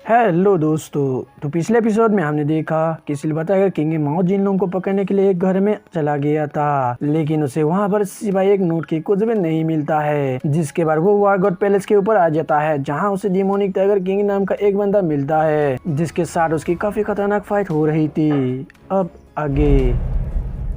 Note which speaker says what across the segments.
Speaker 1: Hello दोस्तों। तो पिछले एपिसोड में हमने देखा कि सिल्वर टाइगर किंग माओ जिन लोगों को पकड़ने के लिए एक घर में चला गया था, लेकिन उसे वहां पर सिवाय एक नोट के कुछ भी नहीं मिलता है। जिसके बाद वो वार गॉड पैलेस के ऊपर आ जाता है, जहां उसे डिमोनिक टाइगर किंग नाम का एक बंदा मिलता है, जिसके साथ उसकी काफी खतरनाक फाइट हो रही थी। अब आगे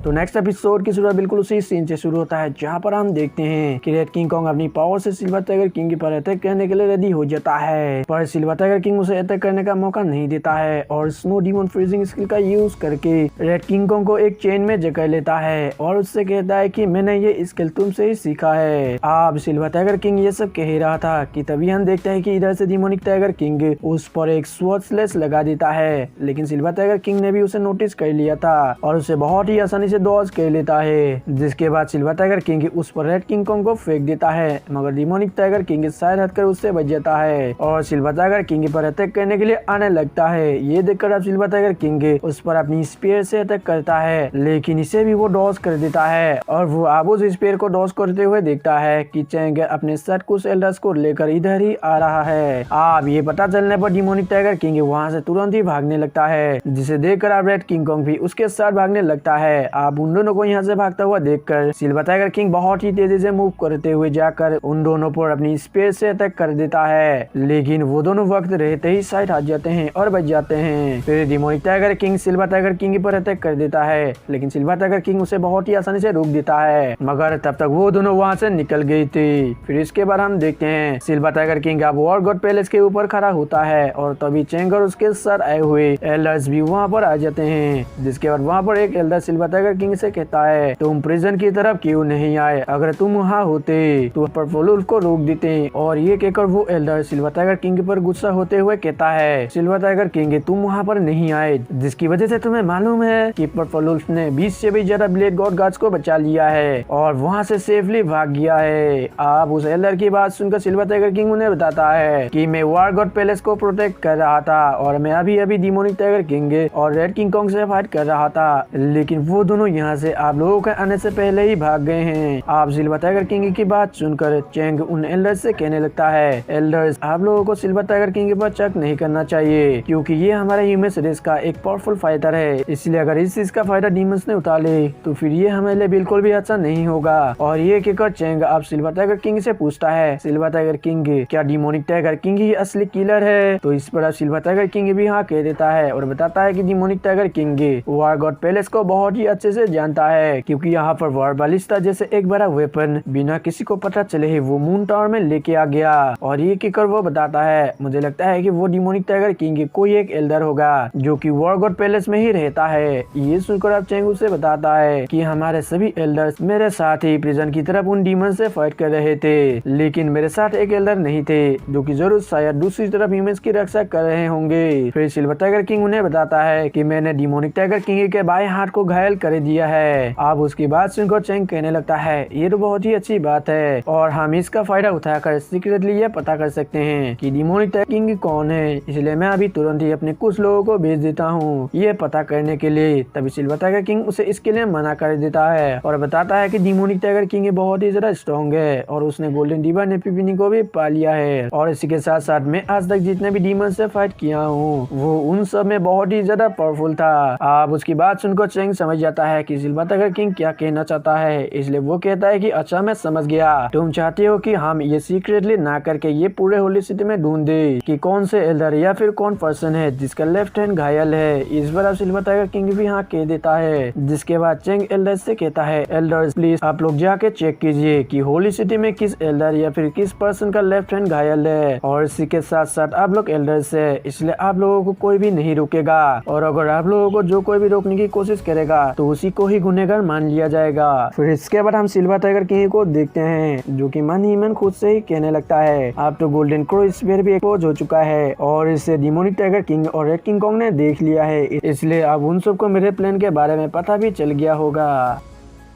Speaker 1: तो नेक्स्ट एपिसोड की शुरुआत बिल्कुल उसी सीन से शुरू होता है, जहां पर हम देखते हैं कि रेड किंग कॉन्ग अपनी पावर से सिल्वर टाइगर किंग पर अटैक करने के लिए रेडी हो जाता है, पर सिल्वर टाइगर किंग उसे अटैक करने का मौका नहीं देता है और स्नो डीमन फ्रीजिंग स्किल का यूज करके रेड किंग कॉन्ग को एक चेन में जकड़ लेता है और उससे कहता है कि मैंने ये स्किल तुमसे ही सीखा है। अब सिल्वर टाइगर किंग ये सब कह रहा था कि तभी हम देखते हैं कि इधर से डिमोनिक टाइगर किंग उस पर एक स्वॉर्ड स्लैश लगा देता है, लेकिन सिल्वर टाइगर किंग ने भी उसे नोटिस कर लिया था और उसे बहुत ही आसानी से डॉज कर लेता है। जिसके बाद सिल्वर टाइगर किंग उस पर रेड किंग कॉन्ग को फेंक देता है, मगर डिमोनिक टाइगर किंग शायद हटकर उससे बच जाता है और सिल्वर टाइगर किंग पर अटैक करने के लिए आने लगता है। ये देखकर अब सिल्वर टाइगर किंग उस पर अपनी स्पीयर से अटैक करता है, लेकिन इसे भी वो डॉज कर देता है और वो अब उस स्पीयर को डॉज करते हुए देखता है कि चैंग अपने साथ कुछ एल्डर्स को लेकर इधर ही आ रहा है। अब ये पता चलने पर डिमोनिक टाइगर किंग वहाँ से तुरंत ही भागने लगता है, जिसे देखकर अब रेड किंग कॉन्ग भी उसके साथ भागने लगता है। अब उन दोनों को यहाँ से भागता हुआ देखकर सिल्वर टाइगर किंग बहुत ही तेजी से मूव करते हुए जाकर उन दोनों पर अपनी स्पीयर से अटैक कर देता है, लेकिन वो दोनों वक्त रहते ही साइड हट जाते हैं और बच जाते हैं। फिर demonic tiger king silver tiger king पर अटैक कर देता है, लेकिन सिल्वर टाइगर किंग उसे बहुत ही आसानी से रोक देता है, मगर तब तक वो दोनों वहाँ से निकल गई थी। फिर इसके बाद हम देखते हैं सिल्वर टाइगर किंग अब वार गॉड पैलेस के ऊपर खड़ा होता है और तभी चैंग और उसके साथ आए हुए एल्डर्स भी वहाँ पर आ जाते हैं। जिसके बाद वहाँ पर एक एल्डर सिल्वर टाइगर किंग से कहता है, तुम प्रिजन की तरफ क्यों नहीं आए? अगर तुम वहाँ होते तो पर्पल को रोक देते। और ये कहकर वो एल्डर सिल्वर टाइगर किंग पर गुस्सा होते हुए कहता है, सिल्वर टाइगर किंग तुम वहाँ पर नहीं आए, जिसकी वजह से तुम्हें मालूम है कि पर्पल ने 20 से भी ज्यादा ब्लेड गॉड गार्ड्स को बचा लिया है और वहाँ से सेफली भाग गया है। अब उस एल्डर की बात सुनकर सिल्वर टाइगर किंग उन्हें बताता है कि मैं वार गॉड पैलेस को प्रोटेक्ट कर रहा था और मैं अभी अभी डिमोनिक टाइगर किंग और रेड किंग कॉन्ग से फाइट कर रहा था, लेकिन वो दोनों यहाँ से आप लोगों के आने से पहले ही भाग गए हैं। आप सिल्वर टाइगर किंग की बात सुनकर चैंग उन एल्डर्स से कहने लगता है, एल्डर्स आप लोगों को सिल्वर टाइगर किंग पर शक नहीं करना चाहिए, क्योंकि ये हमारे ह्यूमंस रेस का एक पावरफुल फाइटर है, इसलिए अगर इस चीज का फायदा डीमंस ने उठा ले तो फिर ये हमारे लिए बिल्कुल भी अच्छा नहीं होगा। और ये कहकर चैंग अब सिल्वर टाइगर किंग से पूछता है, सिल्वर टाइगर किंग क्या डिमोनिक टाइगर किंग ही असली किलर है? तो इस पर सिल्वर टाइगर किंग भी हाँ कह देता है और बताता है कि demonic tiger king war god palace को बहुत ही अच्छे से जानता है, क्योंकि यहाँ पर वार बालिस्ता जैसे एक बड़ा वेपन बिना किसी को पता चले ही वो मून टावर में लेके आ गया। और ये कहकर वो बताता है, मुझे लगता है कि वो डिमोनिक टाइगर किंग कोई एक एल्डर होगा जो कि वार गॉड पैलेस में ही रहता है। ये सुनकर अब चैंग उसे बताता है कि हमारे सभी एल्डर्स मेरे साथ ही प्रिजन की तरफ उन डीमन से फाइट कर रहे थे, लेकिन मेरे साथ एक एल्डर नहीं थे जो कि जरूर शायद दूसरी तरफ ह्यूमंस की रक्षा कर रहे होंगे। फिर सिल्वर टाइगर किंग उन्हें बताता है कि मैंने डिमोनिक टाइगर किंग के बाएं हाथ को घायल कर दिया है। अब उसकी बात सुनकर चैंग कहने लगता है, ये तो बहुत ही अच्छी बात है और हम इसका फायदा उठाकर सीक्रेटली ये पता कर सकते हैं कि डिमोनिक टाइगर किंग कौन है, इसलिए मैं अभी तुरंत ही अपने कुछ लोगों को भेज देता हूँ ये पता करने के लिए। तभी सिल्वर टाइगर किंग उसे इसके लिए मना कर देता है और बताता है कि डिमोनिक टाइगर किंग बहुत ही ज्यादा स्ट्रॉन्ग है और उसने गोल्डन डिमन एपिफनी को भी पा लिया है, और इसी के साथ साथ मैं आज तक जितने भी डीमन से फाइट किया हूँ वो उन सब में बहुत ही ज्यादा पावरफुल था। अब उसकी बात सुनकर चैंग समझ जाता है कि सिल्वर टाइगर किंग क्या कहना चाहता है, इसलिए वो कहता है कि अच्छा मैं समझ गया, तुम चाहते हो कि हम ये सीक्रेटली ना करके ये पूरे होली सिटी में ढूंढ दे कि कौन से एल्डर या फिर कौन पर्सन है जिसका लेफ्ट हैंड घायल है। इस बार अब सिल्वर टाइगर किंग भी हाँ कह देता है, जिसके बाद चैंग एल्डर्स से कहता है, एल्डर्स प्लीज आप लोग जाके चेक कीजिए कि होली सिटी में किस एल्डर या फिर किस पर्सन का लेफ्ट हैंड घायल है, और इसी के साथ साथ आप लोग एल्डर्स है इसलिए आप लोगों को कोई भी नहीं रोकेगा, और अगर आप लोगों को जो कोई भी रोकने की कोशिश करेगा तो उसी को ही गुनहगार मान लिया जाएगा। फिर इसके बाद हम सिल्वर टाइगर किंग को देखते हैं जो कि मन ही मन खुद से ही कहने लगता है, अब तो गोल्डन क्रो स्पीयर भी एक्सपोज हो चुका है और इसे डिमोनिक टाइगर किंग और रेड किंग कॉन्ग ने देख लिया है, इसलिए अब उन सबको मेरे प्लान के बारे में पता भी चल गया होगा।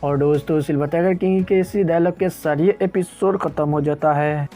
Speaker 1: और दोस्तों सिल्वर टाइगर किंग के इसी डायलॉग के साथ ये एपिसोड खत्म हो जाता है।